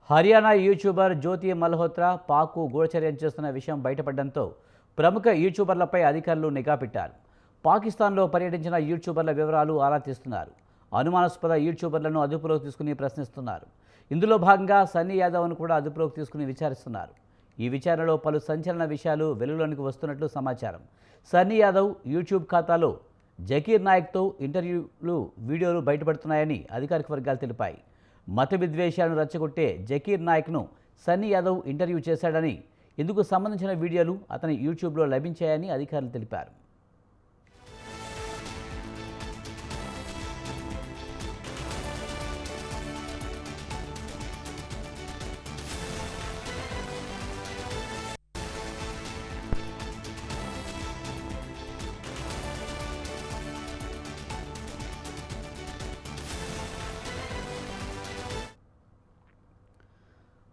Haryana YouTuber జ్యోతి మల్హోత్రా పాక్కు గూఢచర్యం చేస్తున్న విషయం బయటపడడంతో ప్రముఖ యూట్యూబర్లపై అధికారులు నిఘా పెట్టారు. పాకిస్తాన్లో పర్యటించిన యూట్యూబర్ల వివరాలు ఆరా తీస్తున్నారు. అనుమానాస్పద యూట్యూబర్లను అదుపులోకి తీసుకుని ప్రశ్నిస్తున్నారు. ఇందులో భాగంగా సన్నీ యాదవ్ను కూడా అదుపులోకి తీసుకుని విచారిస్తున్నారు. ఈ విచారణలో పలు సంచలన విషయాలు వెలుగులోనికి వస్తున్నట్లు సమాచారం. సన్నీ యాదవ్ యూట్యూబ్ ఖాతాలో జకీర్ నాయక్తో ఇంటర్వ్యూలు వీడియోలు బయటపడుతున్నాయని అధికారిక వర్గాలు తెలిపాయి. మత విద్వేషాలను రెచ్చగొట్టే జకీర్ నాయక్ను సన్నీ యాదవ్ ఇంటర్వ్యూ చేశాడని, ఇందుకు సంబంధించిన వీడియోలు అతని యూట్యూబ్లో లభించాయని అధికారులు తెలిపారు.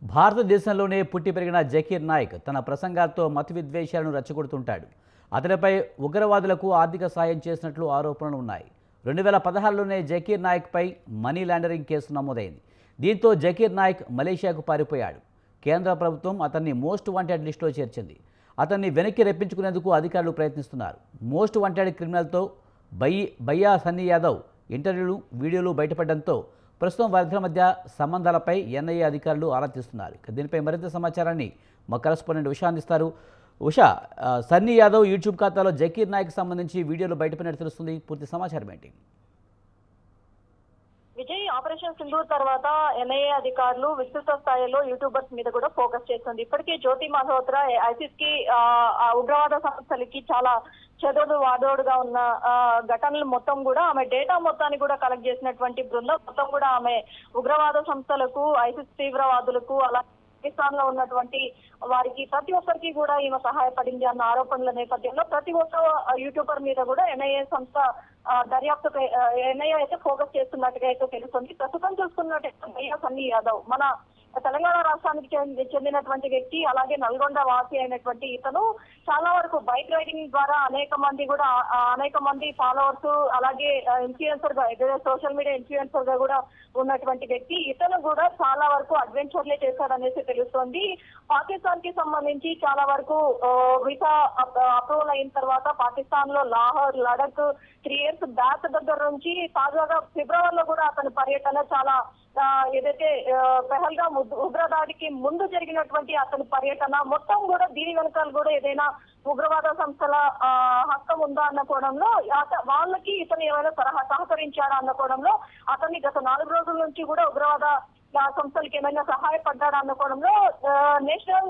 భారతదేశంలోనే పుట్టి పెరిగిన జకీర్ నాయక్ తన ప్రసంగాలతో మత విద్వేషాలను రెచ్చగొడుతుంటాడు. అతనిపై ఉగ్రవాదులకు ఆర్థిక సాయం చేసినట్లు ఆరోపణలు ఉన్నాయి. 2016లోనే జకీర్ నాయక్పై మనీ లాండరింగ్ కేసు నమోదైంది. దీంతో జకీర్ నాయక్ మలేషియాకు పారిపోయాడు. కేంద్ర ప్రభుత్వం అతన్ని మోస్ట్ వాంటెడ్ లిస్టులో చేర్చింది. అతన్ని వెనక్కి రప్పించుకునేందుకు అధికారులు ప్రయత్నిస్తున్నారు. మోస్ట్ వాంటెడ్ క్రిమినల్తో భయ్యా సన్నీ యాదవ్ ఇంటర్వ్యూలు వీడియోలు బయటపడడంతో ప్రస్తుతం వారిద్దరి మధ్య సంబంధాలపై ఎన్ఐఏ అధికారులు ఆరా తీస్తున్నారు. దీనిపై మరింత సమాచారాన్ని మా కరెస్పాండెంట్ ఉషా అందిస్తారు. ఉషా, సన్నీ యాదవ్ యూట్యూబ్ ఖాతాలో జకీర్ నాయక్ సంబంధించి వీడియోలు బయటపడినట్టు తెలుస్తుంది. పూర్తి సమాచారం ఏంటి? విజయ్, ఆపరేషన్ సింధూర్ తర్వాత ఎన్ఐఏ అధికారులు విస్తృత స్థాయిలో యూట్యూబర్స్ మీద కూడా ఫోకస్ చేస్తుంది. ఇప్పటికే జ్యోతి మల్హోత్రా ఐసిస్ కి ఉగ్రవాద సంస్థలకి చాలా చెదోడు వాదోడుగా ఉన్న ఘటనలు మొత్తం కూడా ఆమె డేటా మొత్తాన్ని కూడా కలెక్ట్ చేసినటువంటి బృందం మొత్తం కూడా ఆమె ఉగ్రవాద సంస్థలకు, ఐసిస్ తీవ్రవాదులకు, అలా పాకిస్తాన్ లో ఉన్నటువంటి వారికి ప్రతి ఒక్కరికి కూడా ఈమె సహాయపడింది అన్న ఆరోపణల నేపథ్యంలో ప్రతి ఒక్క యూట్యూబర్ మీద కూడా ఎన్ఐఏ సంస్థ దర్యాప్తు ఎన్ఐఏ అయితే ఫోకస్ చేస్తున్నట్టుగా అయితే తెలుస్తుంది. ప్రస్తుతం చూసుకున్నట్టయితే భయ్యా సన్నీ యాదవ్ మన తెలంగాణ రాష్ట్రానికి చెందినటువంటి వ్యక్తి, అలాగే నల్గొండ వాసి అయినటువంటి ఇతను చాలా వరకు బైక్ రైడింగ్ ద్వారా అనేక మంది ఫాలోవర్స్, అలాగే ఇన్ఫ్లుయెన్సర్ గా, సోషల్ మీడియా ఇన్ఫ్లుయెన్సర్ గా కూడా ఉన్నటువంటి వ్యక్తి. ఇతను కూడా చాలా వరకు అడ్వెంచర్లే చేశాడనేసి తెలుస్తోంది. పాకిస్తాన్ కి సంబంధించి చాలా వరకు వీసా అప్రూవల్ అయిన తర్వాత పాకిస్తాన్ లో లాహోర్, లడక్ 3 years బ్యాక్ దగ్గర నుంచి తాజాగా ఫిబ్రవరిలో కూడా అతని పర్యటన చాలా ఏదైతే పెహల్గాం ఉగ్రదాడికి ముందు జరిగినటువంటి అతని పర్యటన మొత్తం కూడా దీని వెనకాల కూడా ఏదైనా ఉగ్రవాద సంస్థల హస్తం ఉందా అన్న కోణంలో, వాళ్ళకి ఇతను ఏమైనా సహకరించాడా అన్న కోణంలో అతన్ని గత 4 రోజుల నుంచి కూడా ఉగ్రవాద సంస్థలకి ఏమైనా సహాయపడ్డాడా అన్న కోణంలో నేషనల్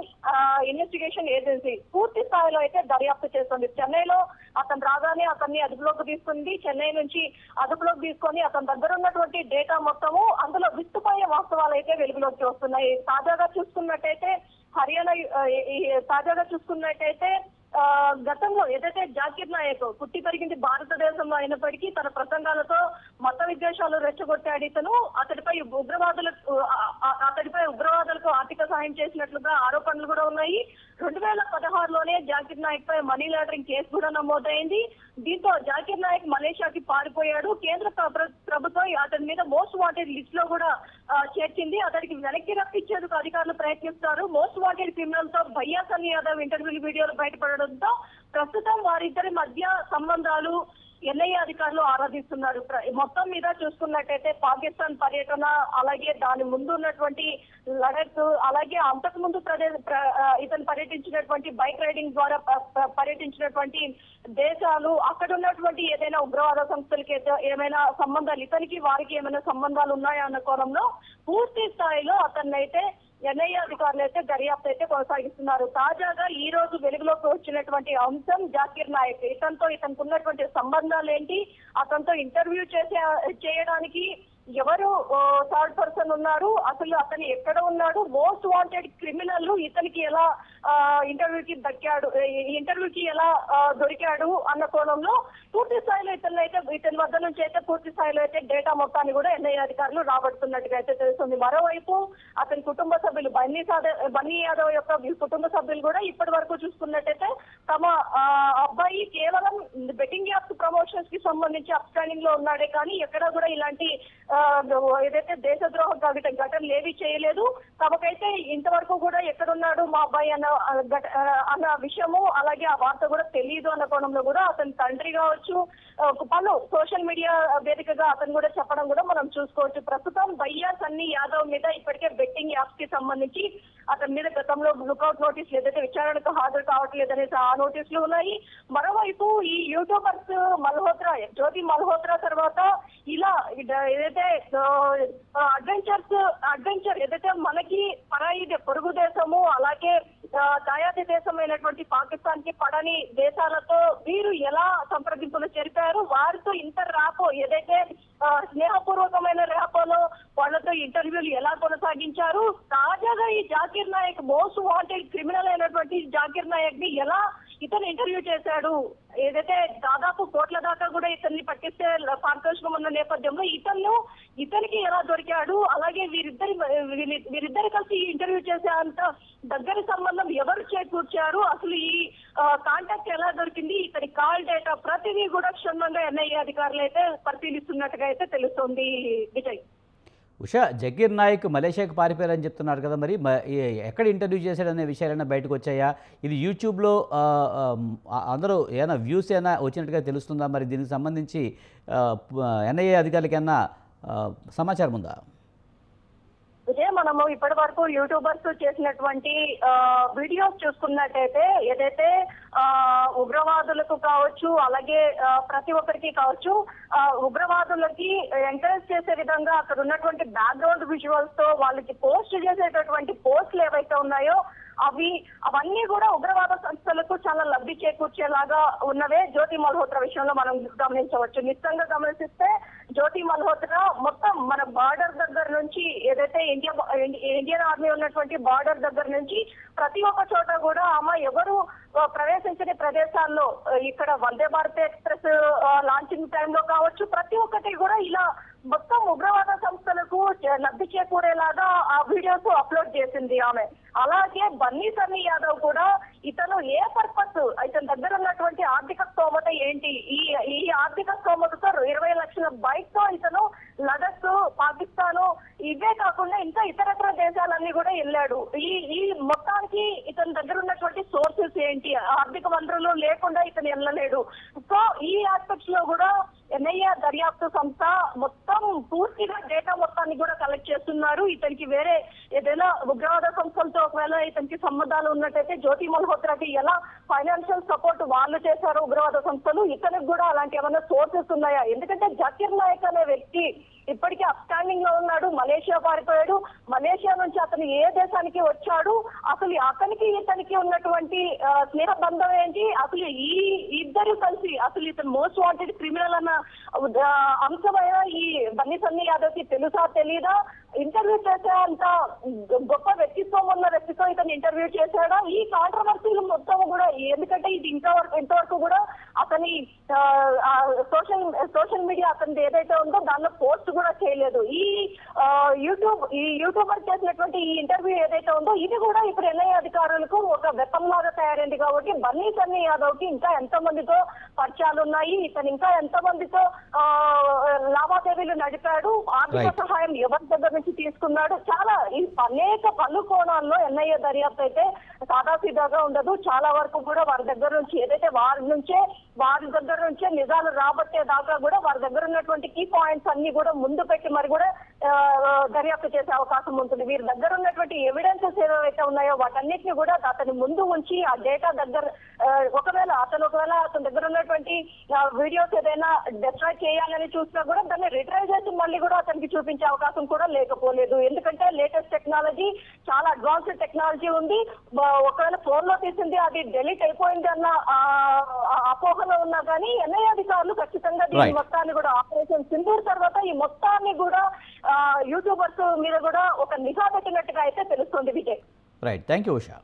ఇన్వెస్టిగేషన్ ఏజెన్సీ పూర్తి స్థాయిలో అయితే దర్యాప్తు చేస్తుంది. చెన్నైలో అతను రాగానే అతన్ని అదుపులోకి తీసుకుంది. చెన్నై నుంచి అదుపులోకి తీసుకొని అతని దగ్గర ఉన్నటువంటి డేటా మొత్తము అందులో విస్తుపోయే వాస్తవాలు అయితే వెలుగులోకి వస్తున్నాయి. తాజాగా చూసుకున్నట్టయితే గతంలో ఏదైతే జకీర్ నాయక్ పుట్టి పెరిగింది భారతదేశంలో అయినప్పటికీ తన ప్రసంగాలతో మత విద్వేషాలు రెచ్చగొట్టాడు. ఇతను అతడిపై ఉగ్రవాదులకు ఆర్థిక సాయం చేసినట్లుగా ఆరోపణలు కూడా ఉన్నాయి. 2016లోనే జకీర్ నాయక్ పై మనీ లాండరింగ్ కేసు కూడా నమోదైంది. దీంతో జకీర్ నాయక్ మలేషియాకి పారిపోయాడు. కేంద్ర ప్రభుత్వం అతని మీద మోస్ట్ వాంటెడ్ లిస్ట్ లో కూడా చేర్చింది. అతడికి వెనక్కి రప్పించేందుకు అధికారులు ప్రయత్నిస్తారు. మోస్ట్ వాంటెడ్ క్రిమినల్ తో భయ్యా సన్నీ యాదవ్ ఇంటర్వ్యూలు వీడియోలు బయటపడడంతో ప్రస్తుతం వారిద్దరి మధ్య సంబంధాలు ఎన్ఐఏ అధికారులు ఆరాధిస్తున్నారు. మొత్తం మీద చూసుకున్నట్టయితే పాకిస్తాన్ పర్యటన, అలాగే దాని ముందు ఉన్నటువంటి లడక్, అలాగే అంతకు ముందు ఇతను పర్యటించినటువంటి బైక్ రైడింగ్ ద్వారా పర్యటించినటువంటి దేశాలు, అక్కడ ఉన్నటువంటి ఏదైనా ఉగ్రవాద సంస్థలకి ఏమైనా సంబంధాలు, ఇతనికి వారికి ఏమైనా సంబంధాలు ఉన్నాయా అన్న కోణంలో పూర్తి స్థాయిలో అతన్నైతే ఎన్ఐఏ అధికారులు అయితే దర్యాప్తు అయితే కొనసాగిస్తున్నారు. తాజాగా ఈ రోజు వెలుగులోకి వచ్చినటువంటి అంశం జకీర్ నాయక్. ఇతనికి ఉన్నటువంటి సంబంధాలు ఏంటి, అతనితో ఇంటర్వ్యూ చేయడానికి ఎవరు థర్డ్ పర్సన్ ఉన్నారు, అసలు అతను ఎక్కడ ఉన్నాడు, మోస్ట్ వాంటెడ్ క్రిమినల్ ఇతనికి ఎలా ఇంటర్వ్యూకి ఎలా దొరికాడు అన్న కోణంలో పూర్తి స్థాయిలో ఇతని వద్ద నుంచి అయితే పూర్తి స్థాయిలో అయితే డేటా మొత్తాన్ని కూడా ఎన్ఐఏ అధికారులు రాబడుతున్నట్టుగా అయితే తెలుస్తుంది. మరోవైపు అతని కుటుంబ సభ్యులు బన్నీ యాదవ్ యొక్క కుటుంబ సభ్యులు కూడా ఇప్పటి వరకు చూసుకున్నట్టయితే తమ అబ్బాయి కేవలం బెట్టింగ్ యాప్స్ ప్రమోషన్స్ కి సంబంధించి అప్స్టాండింగ్ లో ఉన్నాడే కానీ ఎక్కడా కూడా ఇలాంటి ఏదైతే దేశద్రోహ ఘటనలు ఏవి చేయలేదు. తమకైతే ఇంతవరకు కూడా ఎక్కడున్నాడు మా అబ్బాయి అన్న విషయము, అలాగే ఆ వార్త కూడా తెలియదు అన్న కోణంలో కూడా అతని తండ్రి కావచ్చు, పలు సోషల్ మీడియా వేదికగా అతను కూడా చెప్పడం కూడా మనం చూసుకోవచ్చు. ప్రస్తుతం భయ్యా సన్నీ యాదవ్ మీద ఇప్పటికే బెట్టింగ్ యాప్స్ కి సంబంధించి అతని మీద గతంలో లుకౌట్ నోటీసులు ఏదైతే విచారణకు హాజరు కావట్లేదనేసి ఆ నోటీసులు ఉన్నాయి. మరోవైపు ఈ యూట్యూబర్స్ మల్హోత్రా, జ్యోతి మల్హోత్రా తర్వాత ఇలా ఏదైతే అడ్వెంచర్ ఏదైతే మనకి పరాయి పొరుగు దేశము, అలాగే దాయాది దేశమైనటువంటి పాకిస్తాన్ కి పడని దేశాలతో వీరు ఎలా సంప్రదింపులు జరిపారు, వారితో ఇంటర్ ర్యాపో ఏదైతే స్నేహపూర్వకమైన ర్యాపోలో వాళ్ళతో ఇంటర్వ్యూలు ఎలా కొనసాగించారు, తాజాగా ఈ Zakir Naik most wanted criminal అయినటువంటి జాకిర్ నాయక్ ని ఎలా ఇతను ఇంటర్వ్యూ చేశాడు, ఏదైతే దాదాపు కోట్ల దాకా కూడా ఇతన్ని పట్టిస్తే పారితోషికం ఉన్న నేపథ్యంలో ఇతనికి ఎలా దొరికాడు, అలాగే వీరిద్దరు కలిసి ఇంటర్వ్యూ చేసే అంత దగ్గరి సంబంధం ఎవరు చేకూర్చారు, అసలు ఈ కాంటాక్ట్ ఎలా దొరికింది, ఇతని కాల్ డేటా ప్రతిదీ కూడా క్షుణ్ణంగా ఎన్ఐఏ అధికారులు అయితే పరిశీలిస్తున్నట్టుగా అయితే తెలుస్తోంది విజయ్. ఉషా, జకీర్ నాయక్ మలేషియాకి పారిపోయారని చెప్తున్నారు కదా, మరి ఎక్కడ ఇంటర్వ్యూ చేశాడనే విషయాలైనా బయటకు వచ్చాయా? ఇది యూట్యూబ్లో అందరూ ఏమైనా వ్యూస్ అయినా వచ్చినట్టుగా తెలుస్తుందా? మరి దీనికి సంబంధించి ఎన్ఐఏ అధికారులకి ఏమన్నా సమాచారం ఉందా? ఇదే మనము ఇప్పటి వరకు యూట్యూబర్స్ చేసినటువంటి వీడియోస్ చూసుకున్నట్టయితే ఏదైతే ఉగ్రవాదులకు కావచ్చు, అలాగే ప్రతి ఒక్కరికి కావచ్చు, ఉగ్రవాదులకి ఎంకరేజ్ చేసే విధంగా అక్కడ ఉన్నటువంటి బ్యాక్గ్రౌండ్ విజువల్స్ తో వాళ్ళకి పోస్ట్ చేసేటటువంటి పోస్టులు ఏవైతే ఉన్నాయో అవన్నీ కూడా ఉగ్రవాద సంస్థలకు చాలా లబ్ధి చేకూర్చేలాగా ఉన్నవే జ్యోతి మల్హోత్రా విషయంలో మనం గమనించవచ్చు. నిశ్చితంగా గమనిస్తే జ్యోతి మల్హోత్రా మొత్తం మన బార్డర్ దగ్గర నుంచి ఏదైతే ఇండియన్ ఆర్మీ ఉన్నటువంటి బార్డర్ దగ్గర నుంచి ప్రతి ఒక్క చోట కూడా ఆమె ఎవరు ప్రవేశించని ప్రదేశాల్లో ఇక్కడ వందే భారత్ ఎక్స్ప్రెస్ లాంచింగ్ టైంలో కావచ్చు, ప్రతి ఒక్కటి కూడా ఇలా మొత్తం ఉగ్రవాద సంస్థలకు లబ్ధి చేకూరేలాగా ఆ వీడియోస్ అప్లోడ్ చేసింది ఆమె. అలాగే బన్నీ సన్నీ యాదవ్ కూడా ఇతను ఏ పర్పస్, ఇతని దగ్గర ఉన్నటువంటి ఆర్థిక స్తోమత ఏంటి, ఈ ఆర్థిక స్తోమతతో 20 లక్షల బైక్ తో ఇతను లడఖ్, పాకిస్తాన్ ఇవే కాకుండా ఇంకా ఇతరత్ర దేశాలన్నీ కూడా వెళ్ళాడు. ఈ మొత్తానికి ఇతని దగ్గర ఉన్నటువంటి సోర్సెస్ ఏంటి, ఆర్థిక వనరులు లేకుండా ఇతను వెళ్ళలేడు. సో ఈ ఆస్పెక్ట్స్ లో కూడా ఎన్ఐఏ దర్యాప్తు సంస్థ మొత్తం పూర్తిగా డేటా మొత్తాన్ని కూడా కలెక్ట్ చేస్తున్నారు. ఇతనికి వేరే ఏదైనా ఉగ్రవాద సంస్థలతో ఒకవేళ ఇతనికి సంబంధాలు ఉన్నట్టయితే జ్యోతి మల్హోత్రాకి ఎలా ఫైనాన్షియల్ సపోర్ట్ వాళ్ళు చేశారు ఉగ్రవాద సంస్థలు, ఇతనికి కూడా అలాంటి ఏమైనా సోర్సెస్ ఉన్నాయా? ఎందుకంటే జాకిర్ నాయక్ అనే వ్యక్తి ఇప్పటికీ అప్స్టాండింగ్ లో ఉన్నాడు, మలేషియా పారిపోయాడు. మలేషియా నుంచి అతను ఏ దేశానికి వచ్చాడు, అసలు అతనికి ఇతనికి ఉన్నటువంటి స్నేహ బంధం ఏంటి, అసలు ఈ ఇద్దరు కలిసి అసలు ఇతను మోస్ట్ వాంటెడ్ క్రిమినల్ అన్న అంశమైన ఈ బన్నీ సన్నీ యాదవ్ కి తెలుసా తెలీదా? ఇంటర్వ్యూ చేసే అంత గొప్ప వ్యక్తిత్వం ఉన్న వ్యక్తితో ఇతను ఇంటర్వ్యూ చేశాడా? ఈ కాంట్రవర్సీలు మొత్తం కూడా, ఎందుకంటే ఇది ఇంతవరకు కూడా అతని సోషల్ మీడియా అతనిది ఏదైతే ఉందో దానిలో పోస్ట్ కూడా చేయలేదు. ఈ యూట్యూబర్ చేసినటువంటి ఈ ఇంటర్వ్యూ ఏదైతే ఉందో ఇది కూడా ఇప్పుడు ఎన్ఐఏ అధికారులకు ఒక వెపన్ లాగా తయారైంది. కాబట్టి బన్నీ సన్నీ యాదవ్ కి ఇంకా ఎంతో మందితో పరిచయాలు ఉన్నాయి, ఇతను ఇంకా ఎంతో మందితో లావాదేవీలు నడిపాడు, ఆర్థిక సహాయం ఎవరి దగ్గర నుంచి తీసుకున్నాడు, చాలా అనేక పలు కోణాల్లో ఎన్ఐఏ దర్యాప్తు అయితే సాదాసీదాగా ఉండదు. చాలా వరకు కూడా వారి దగ్గర నుంచి ఏదైతే వారి దగ్గర నుంచే నిజాలు రాబట్టే దాకా కూడా వారి దగ్గర ఉన్నటువంటి కీ పాయింట్స్ అన్ని కూడా ముందు పెట్టి మరి కూడా దర్యాప్తు చేసే అవకాశం ఉంటుంది. వీరి దగ్గర ఉన్నటువంటి ఎవిడెన్సెస్ ఏవైతే ఉన్నాయో వాటన్నిటిని కూడా అతని ముందు ఉంచి ఆ డేటా దగ్గర ఒకవేళ అతని దగ్గర ఉన్నటువంటి వీడియోస్ ఏదైనా డిస్ట్రాయ్ చేయాలని చూసినా కూడా దాన్ని రిట్రైవ్ చేసి మళ్ళీ కూడా అతనికి చూపించే అవకాశం కూడా లేకపోలేదు. ఎందుకంటే లేటెస్ట్ టెక్నాలజీ, చాలా అడ్వాన్స్డ్ టెక్నాలజీ ఉంది. ఒకవేళ ఫోన్ లో తీసింది అది డెలీట్ అయిపోయింది అన్న అపోహలో ఉన్నా కానీ ఎన్ఐఏ అధికారులు ఖచ్చితంగా దీని మొత్తాన్ని కూడా ఆపరేషన్ సింధూర్ తర్వాత ఈ మొత్తాన్ని కూడా యూట్యూబర్స్ మీద కూడా ఒక నిఘా పెట్టినట్టుగా అయితే తెలుస్తుంది Vijay. Right, thank you Usha.